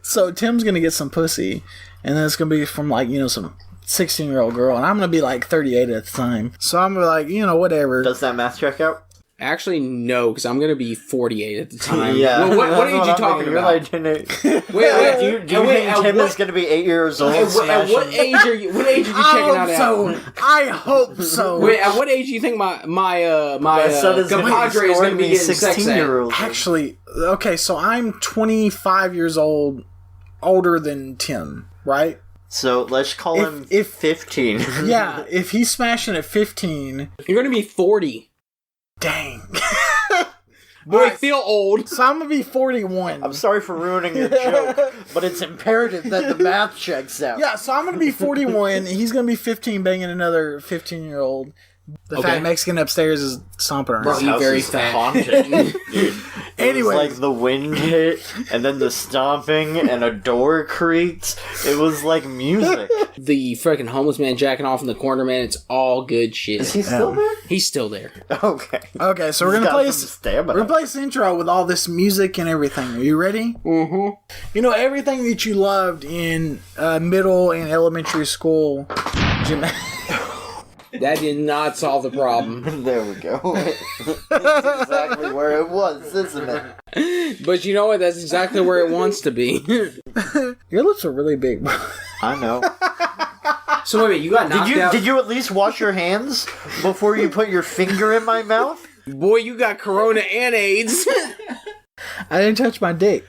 So Tim's going to get some pussy, and then it's going to be from like, some 16-year-old girl, and I'm going to be like 38 at the time. So I'm going to be like, whatever. Does that math check out? Actually, no, because I'm going to be 48 at the time. Yeah. Well, what age are you talking about? Do you think Tim is going to be 8 years old? At what age are you? What age are you checking out at? I hope so. Wait, at what age do you think my son is compadre is going to be getting sex at? Actually, okay, so I'm 25 years old, older than Tim, right? So let's call him 15. Yeah, if he's smashing at 15, you're going to be 40. Dang. Boy, I feel old. So I'm going to be 41. I'm sorry for ruining your joke, but it's imperative that the math checks out. Yeah, so I'm going to be 41. He's going to be 15 banging another 15-year-old. The fat Mexican upstairs is stomping her. Bro, he's very fat. Anyway, like the wind hit, and then the stomping, and a door creaked. It was like music. The freaking homeless man jacking off in the corner, man. It's all good shit. Is he still there? He's still there. Okay. Okay, so we're gonna play this intro with all this music and everything. Are you ready? Mm-hmm. Everything that you loved in middle and elementary school. That did not solve the problem. There we go. That's exactly where it was, isn't it? But you know what? That's exactly where it wants to be. Your lips are really big. I know. So wait a minute, you got knocked out? Did you at least wash your hands before you put your finger in my mouth? Boy, you got corona and AIDS. I didn't touch my dick.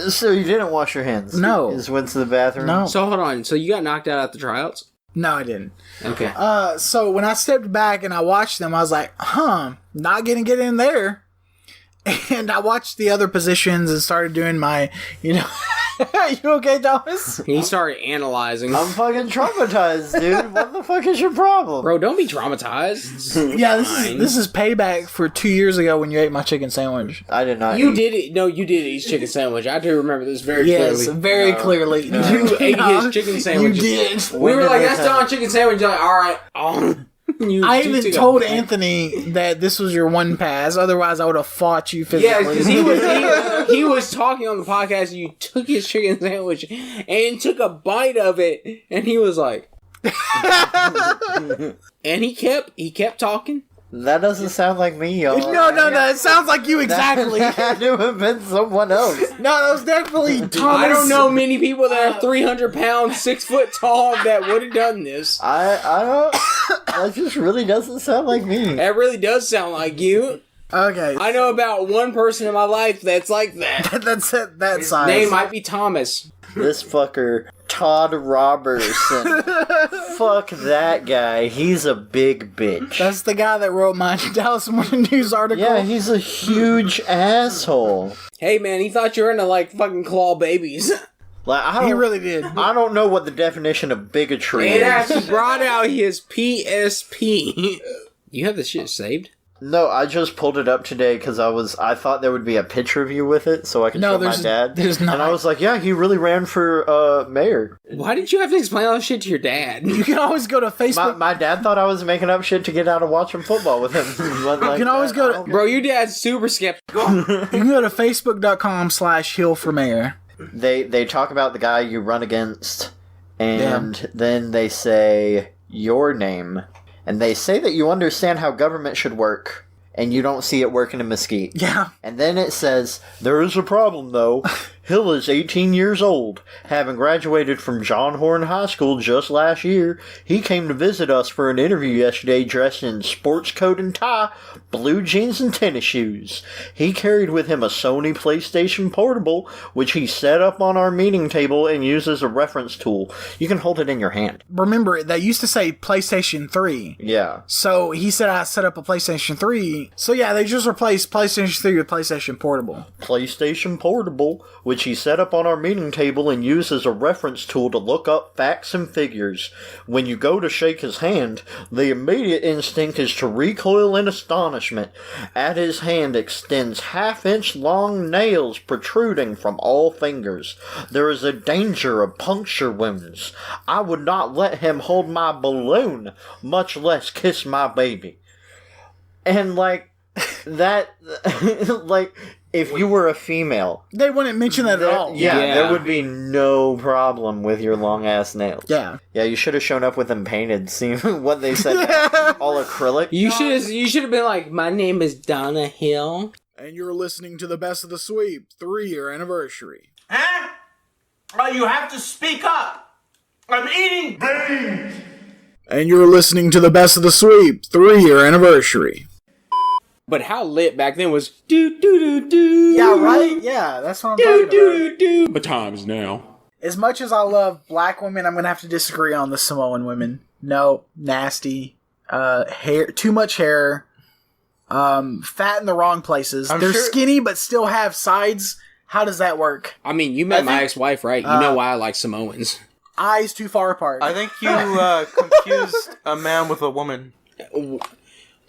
So you didn't wash your hands? No. You just went to the bathroom? No. So hold on. So you got knocked out at the tryouts? No, I didn't. Okay. So when I stepped back and I watched them, I was like, not gonna get in there. And I watched the other positions and started doing my, You okay, Thomas? He started analyzing. I'm fucking traumatized, dude. What the fuck is your problem? Bro, don't be traumatized. Yeah, this is payback for 2 years ago when you ate my chicken sandwich. I did not. You did it. No, you did eat his chicken sandwich. I do remember this very clearly. Yes, very clearly. You ate his chicken sandwich. You did. We were like, that's Don chicken sandwich. You're like, all right. I even told Anthony that this was your one pass. Otherwise, I would have fought you physically. Yeah, because he was talking on the podcast. And you took his chicken sandwich and took a bite of it, and he was like, and he kept talking. That doesn't sound like me, y'all. No. It sounds like you exactly. That had to have been someone else. No, that was definitely Thomas. I don't know many people that are 300 pounds, 6 foot tall that would have done this. I don't. That just really doesn't sound like me. That really does sound like you. Okay. I know about one person in my life that's like that. That's it. That His size. name might be Thomas. This fucker, Todd Robertson. Fuck that guy. He's a big bitch. That's the guy that wrote my Dallas Morning News article. Yeah, he's a huge asshole. Hey man, he thought you were into like fucking claw babies. Like, he really did. I don't know what the definition of bigotry It is. actually brought out his PSP. You have this shit saved? No, I just pulled it up today because I thought there would be a picture of you with it so I could show my dad. There's not. And I was like, yeah, he really ran for mayor. Why did you have to explain all this shit to your dad? You can always go to Facebook. My dad thought I was making up shit to get out of watching football with him. You can always go to... Bro, your dad's super skeptical. You can go to facebook.com/HillForMayor. They talk about the guy you run against, and then they say your name. And they say that you understand how government should work, and you don't see it working in Mesquite. Yeah. And then it says, there is a problem, though. Hill is 18 years old. Having graduated from John Horn High School just last year, he came to visit us for an interview yesterday dressed in sports coat and tie, blue jeans and tennis shoes. He carried with him a Sony PlayStation Portable, which he set up on our meeting table and used as a reference tool. You can hold it in your hand. Remember, they used to say PlayStation 3. Yeah. So he said I set up a PlayStation 3. So yeah, they just replaced PlayStation 3 with PlayStation Portable. PlayStation Portable, which he set up on our meeting table and used as a reference tool to look up facts and figures. When you go to shake his hand, the immediate instinct is to recoil in astonishment. At his hand extends half-inch long nails protruding from all fingers. There is a danger of puncture wounds. I would not let him hold my balloon, much less kiss my baby. And like, that, like, if you were a female, they wouldn't mention that at all. Yeah, there would be no problem with your long ass nails. Yeah. Yeah, you should have shown up with them painted, see what they said. All acrylic. You should have been like, my name is Donna Hill. And you're listening to the Best of the Sweep 3-year anniversary. Huh? Oh, you have to speak up. I'm eating beans. And you're listening to the Best of the Sweep 3-year anniversary. But how lit back then was do do do do. Yeah, right? Yeah, that's what I'm talking about. Do. But times now. As much as I love black women, I'm going to have to disagree on the Samoan women. No, nasty. Hair, too much hair. Fat in the wrong places. They're skinny but still have sides. How does that work? I mean, you met my ex-wife, right? You know why I like Samoans. Eyes too far apart. I think you confused a man with a woman.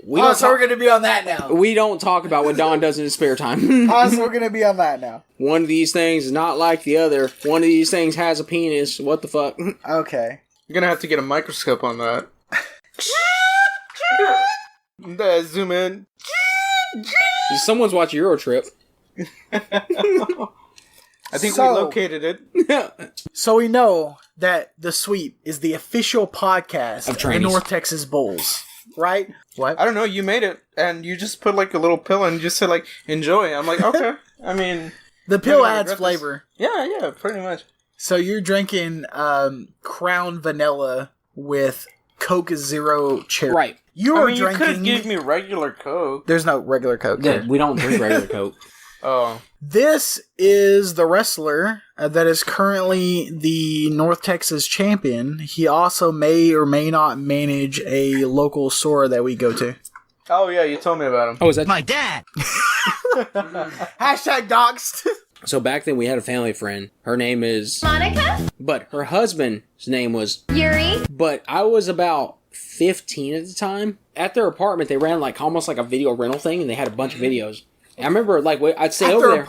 We're going to be on that now. We don't talk about what Don does in his spare time. So we're going to be on that now. One of these things is not like the other. One of these things has a penis. What the fuck? Okay. You're going to have to get a microscope on that. Zoom in. Someone's watching Euro Trip. I think we located it. So we know that The Sweep is the official podcast of the North Texas Bulls. Right? What? I don't know. You made it, and you just put like a little pill and just said like enjoy. I'm like, okay. I mean, the pill adds flavor. Yeah, pretty much. So you're drinking Crown Vanilla with Coke Zero Cherry, right? You're drinking. You could give me regular Coke. There's no regular Coke. Yeah, we don't drink regular Coke. Oh. This is the wrestler that is currently the North Texas champion. He also may or may not manage a local store that we go to. Oh, yeah, you told me about him. Oh, is that my dad? Hashtag doxed. So back then we had a family friend. Her name is Monica? But her husband's name was Yuri? But I was about 15 at the time. At their apartment, they ran like almost like a video rental thing, and they had a bunch of videos. I remember, like, I'd stay over there.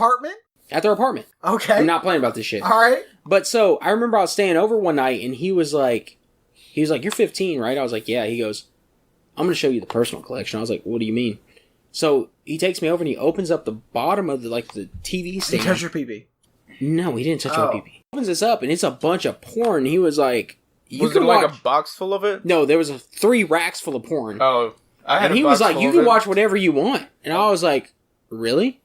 At their apartment. Okay. I'm not playing about this shit. All right. But so, I remember I was staying over one night, and he was like, you're 15, right? I was like, yeah. He goes, I'm going to show you the personal collection. I was like, what do you mean? So, he takes me over, and he opens up the bottom of the TV stand. You touch your pee-pee? No, he didn't touch my pee-pee. He opens this up, and it's a bunch of porn. He was like, was it like a box full of it? No, there was 3 racks full of porn. Oh, I had and he was like, you can watch whatever you want. And I was like, really?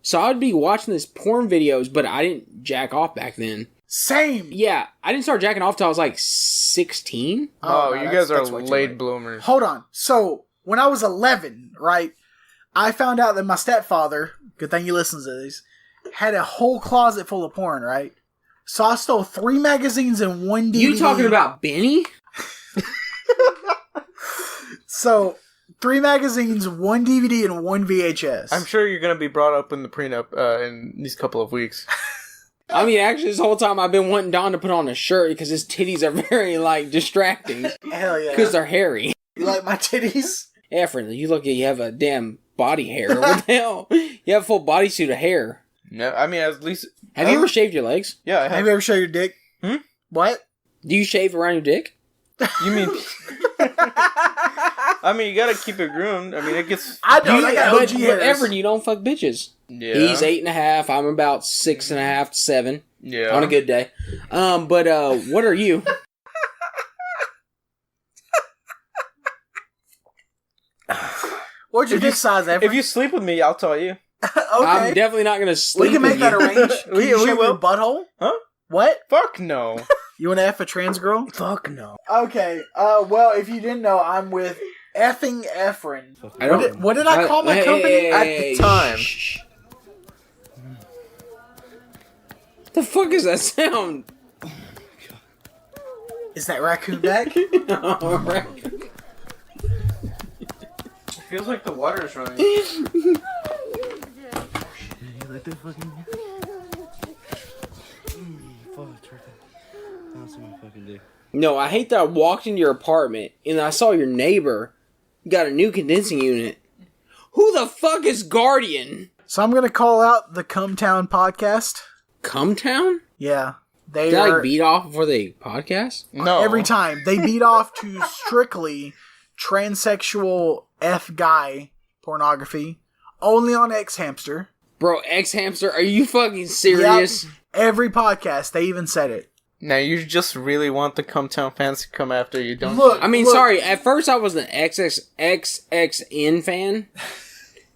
So I'd be watching these porn videos, but I didn't jack off back then. Same. Yeah, I didn't start jacking off till I was like 16. Oh, you guys are late bloomers. Hold on. So when I was 11, right, I found out that my stepfather, good thing he listens to these, had a whole closet full of porn, right? So I stole 3 magazines and 1 DVD. You talking about Benny? So, 3 magazines, 1 DVD, and 1 VHS. I'm sure you're going to be brought up in the prenup in these couple of weeks. I mean, actually, this whole time I've been wanting Don to put on a shirt because his titties are very, like, distracting. Hell yeah. Because they're hairy. You like my titties? Efren, you look at you have a damn body hair. What the hell? You have a full bodysuit of hair. No, I mean, at least... Have you ever shaved your legs? Yeah, I have. Have you ever shaved your dick? What? Do you shave around your dick? You mean... I mean, you gotta keep it groomed. I mean, it gets... I don't. I got OG hairs. But Efren, you don't fuck bitches. Yeah. He's 8.5. I'm about 6.5 to 7. Yeah. On a good day. But what are you? What's your dick size, Efren? If you sleep with me, I'll tell you. Okay. I'm definitely not gonna sleep. We can make that arrange. Can you shave will. your butthole? Huh? What? Fuck no. You want to F a trans girl? Fuck no. Okay. Well, if you didn't know, I'm with effing Efren. What did I call my company at the time? The fuck is that sound? Is that raccoon back? No, raccoon. It feels like the water is running. Let the fucking... No, I hate that I walked into your apartment and I saw your neighbor got a new condensing unit. Who the fuck is Guardian? So I'm going to call out the Cumtown podcast. Cumtown? Yeah. They Did I are, beat off before the podcast? No. Every time. They beat off to strictly transsexual F-guy pornography. Only on X-Hamster. Bro, X-Hamster, are you fucking serious? Yep. Every podcast, they even said it. Now, you just really want the Cumtown fans to come after you, don't Look, you? I mean, sorry, at first I was an XXXN fan,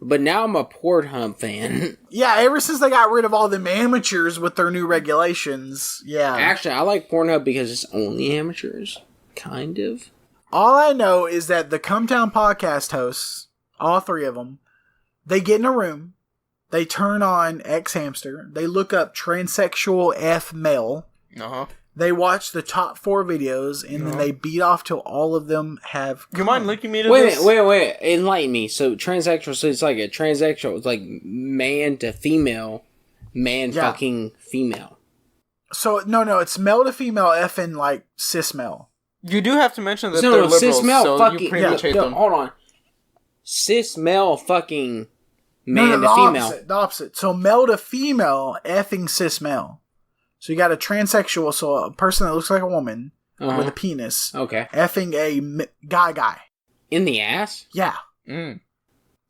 but now I'm a Pornhub fan. Yeah, ever since they got rid of all them amateurs with their new regulations, yeah. Actually, I like Pornhub because it's only amateurs. Kind of. All I know is that the Cumtown podcast hosts, all 3 of them, they get in a room, they turn on X-Hamster, they look up transsexual F male, they watch the top 4 videos, and then they beat off till all of them have... You mind linking me to Wait, this? wait. Enlighten me. So, transsexual, so it's like a transsexual, it's like man to female, fucking female. So, no, it's male to female effing like cis male. You do have to mention that No, they're liberals, cis male so fucking... you pretty much hate them. Hold on. Cis male fucking man No, to the female. The opposite. So, male to female effing cis male. So you got a transsexual, so a person that looks like a woman with a penis. Okay. Effing a guy. In the ass? Yeah. And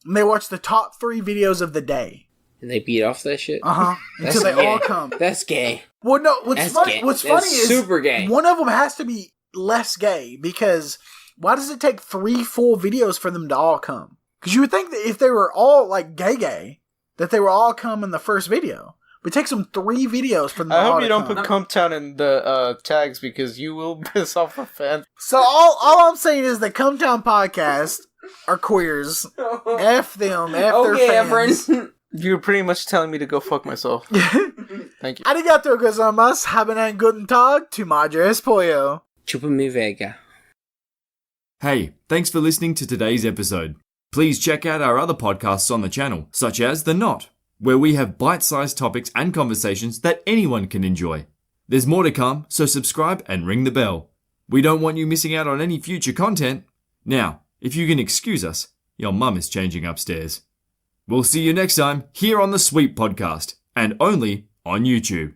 they watch the top 3 videos of the day. And they beat off that shit? Uh-huh. Until they all come. That's gay. Well, no, what's That's funny, gay. what's That's funny is super gay. one of them has to be less gay, because why does it take 3 full videos for them to all come? Because you would think that if they were all like gay, that they would all come in the first video. But it takes them 3 videos for them to I all hope you don't come. put Cumtown in the tags, because you will piss off the fans. So all I'm saying is the Cumtown podcast are queers. F them. F their fans. You're pretty much telling me to go fuck myself. Thank you. Arigato gozaimasu. Haben einen guten Tag. Tu madre es pollo. Chupa mi vega. Hey, thanks for listening to today's episode. Please check out our other podcasts on the channel, such as The Knot, where we have bite-sized topics and conversations that anyone can enjoy. There's more to come, so subscribe and ring the bell. We don't want you missing out on any future content. Now, if you can excuse us, your mum is changing upstairs. We'll see you next time here on the Sweet Podcast, and only on YouTube.